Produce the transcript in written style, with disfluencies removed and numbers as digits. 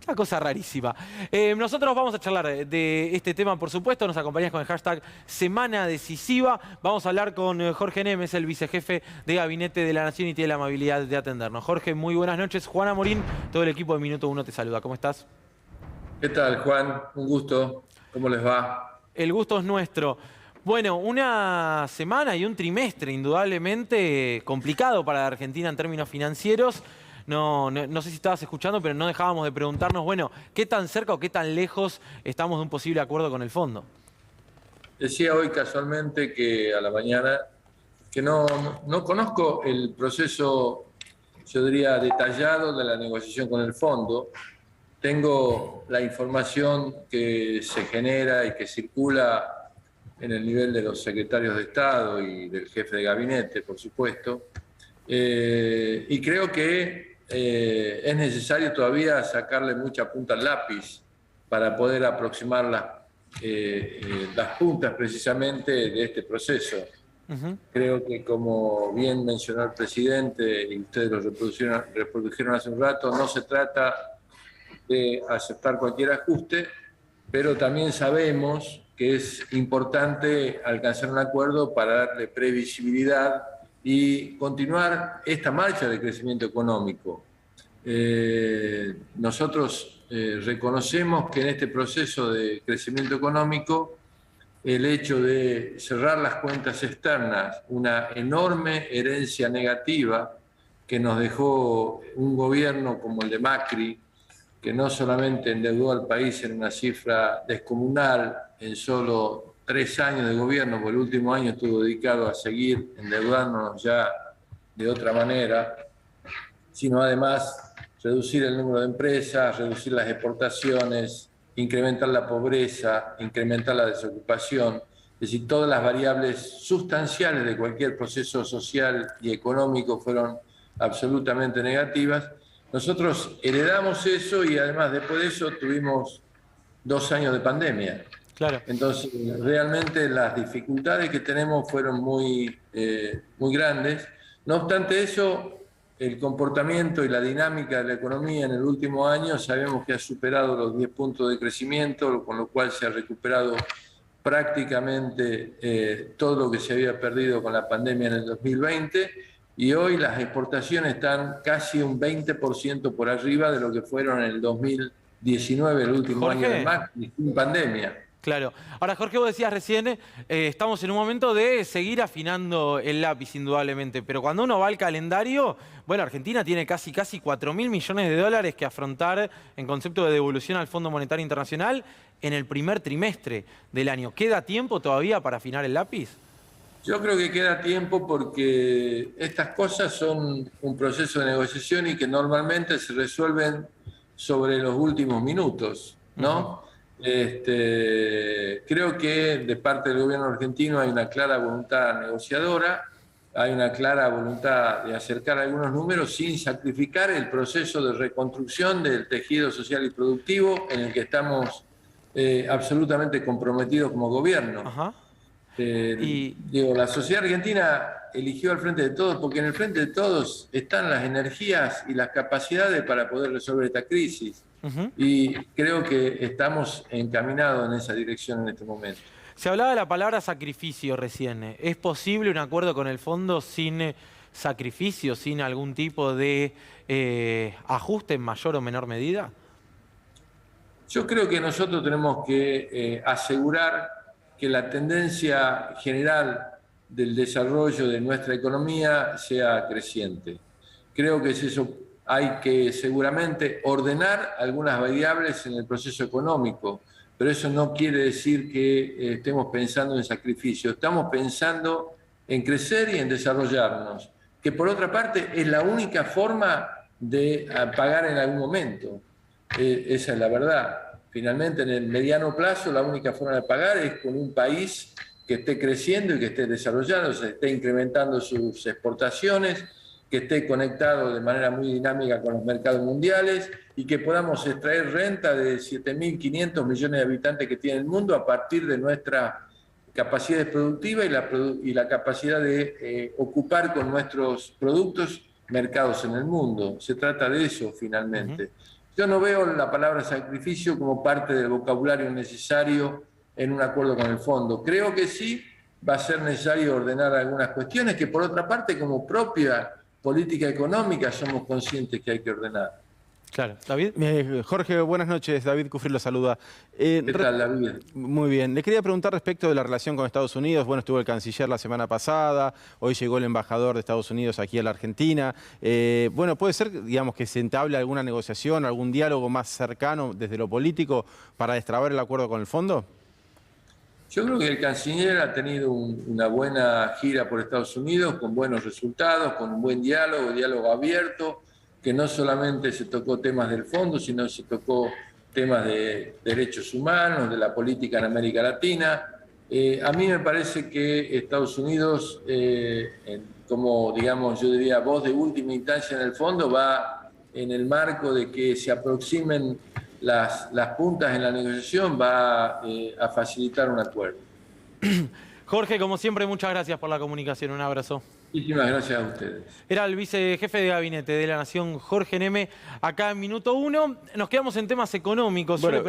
Una cosa rarísima. Nosotros vamos a charlar de este tema, por supuesto. Nos acompañas con el hashtag Semana Decisiva. Vamos a hablar con Jorge Nemes, el vicejefe de Gabinete de la Nación, y tiene la amabilidad de atendernos. Jorge, muy buenas noches. Juana Morín, todo el equipo de Minuto Uno te saluda. ¿Cómo estás? ¿Qué tal, Juan? Un gusto. ¿Cómo les va? El gusto es nuestro. Bueno, una semana y un trimestre indudablemente complicado para la Argentina en términos financieros. No sé si estabas escuchando, pero no dejábamos de preguntarnos, bueno, ¿qué tan cerca o qué tan lejos estamos de un posible acuerdo con el fondo? Decía hoy casualmente que a la mañana que no conozco el proceso, yo diría, detallado de la negociación con el fondo. Tengo la información que se genera y que circula en el nivel de los secretarios de Estado y del jefe de gabinete, por supuesto. Y creo que es necesario todavía sacarle mucha punta al lápiz para poder aproximar las puntas precisamente de este proceso. Creo que, como bien mencionó el presidente y ustedes lo reprodujeron hace un rato, no se trata de aceptar cualquier ajuste, pero también sabemos que es importante alcanzar un acuerdo para darle previsibilidad y continuar esta marcha de crecimiento económico. Nosotros reconocemos que en este proceso de crecimiento económico el hecho de cerrar las cuentas externas, una enorme herencia negativa que nos dejó un gobierno como el de Macri, que no solamente endeudó al país en una cifra descomunal en solo 3 años de gobierno, porque el último año estuvo dedicado a seguir endeudándonos ya de otra manera, sino además reducir el número de empresas, reducir las exportaciones, incrementar la pobreza, incrementar la desocupación, es decir, todas las variables sustanciales de cualquier proceso social y económico fueron absolutamente negativas. Nosotros heredamos eso y además después de eso tuvimos 2 años de pandemia. Claro. Entonces, realmente las dificultades que tenemos fueron muy grandes. No obstante eso, el comportamiento y la dinámica de la economía en el último año sabemos que ha superado los 10 puntos de crecimiento, con lo cual se ha recuperado prácticamente todo lo que se había perdido con la pandemia en el 2020, y hoy las exportaciones están casi un 20% por arriba de lo que fueron en el 2019, el último año de Jorge. Macri, sin pandemia. Claro. Ahora, Jorge, vos decías recién, estamos en un momento de seguir afinando el lápiz, indudablemente, pero cuando uno va al calendario, bueno, Argentina tiene casi 4.000 millones de dólares que afrontar en concepto de devolución al Fondo Monetario Internacional en el primer trimestre del año. ¿Queda tiempo todavía para afinar el lápiz? Yo creo que queda tiempo porque estas cosas son un proceso de negociación y que normalmente se resuelven sobre los últimos minutos, ¿no? Creo que de parte del gobierno argentino hay una clara voluntad negociadora, hay una clara voluntad de acercar algunos números sin sacrificar el proceso de reconstrucción del tejido social y productivo en el que estamos absolutamente comprometidos como gobierno. Ajá. La sociedad argentina eligió al Frente de Todos porque en el Frente de Todos están las energías y las capacidades para poder resolver esta crisis. Y creo que estamos encaminados en esa dirección en este momento. Se hablaba de la palabra sacrificio recién. ¿Es posible un acuerdo con el fondo sin sacrificio, sin algún tipo de ajuste en mayor o menor medida? Yo creo que nosotros tenemos que asegurar que la tendencia general del desarrollo de nuestra economía sea creciente. Creo que es eso. Hay que seguramente ordenar algunas variables en el proceso económico, pero eso no quiere decir que estemos pensando en sacrificio. Estamos pensando en crecer y en desarrollarnos, que por otra parte es la única forma de pagar en algún momento. Esa es la verdad. Finalmente, en el mediano plazo, la única forma de pagar es con un país que esté creciendo y que esté desarrollando, se esté incrementando sus exportaciones, que esté conectado de manera muy dinámica con los mercados mundiales y que podamos extraer renta de 7.500 millones de habitantes que tiene el mundo a partir de nuestra capacidad productiva y la capacidad de ocupar con nuestros productos mercados en el mundo. Se trata de eso finalmente. Yo no veo la palabra sacrificio como parte del vocabulario necesario en un acuerdo con el fondo. Creo que sí va a ser necesario ordenar algunas cuestiones que, por otra parte, como propia política económica, somos conscientes que hay que ordenar. Claro. ¿David? Jorge, buenas noches. David Cufré lo saluda. ¿Qué tal, David? Muy bien. Le quería preguntar respecto de la relación con Estados Unidos. Bueno, estuvo el canciller la semana pasada, hoy llegó el embajador de Estados Unidos aquí a la Argentina. Bueno, ¿puede ser, digamos, que se entable alguna negociación, algún diálogo más cercano desde lo político para destrabar el acuerdo con el fondo? Yo creo que el canciller ha tenido una buena gira por Estados Unidos, con buenos resultados, con un buen diálogo abierto, que no solamente se tocó temas del fondo, sino se tocó temas de derechos humanos, de la política en América Latina. A mí me parece que Estados Unidos, como digamos, yo diría, voz de última instancia en el fondo, va en el marco de que se aproximen las puntas en la negociación, va a facilitar un acuerdo. Jorge, como siempre, muchas gracias por la comunicación. Un abrazo. Muchísimas gracias a ustedes. Era el vicejefe de gabinete de la Nación, Jorge Neme, acá en Minuto 1. Nos quedamos en temas económicos. Bueno,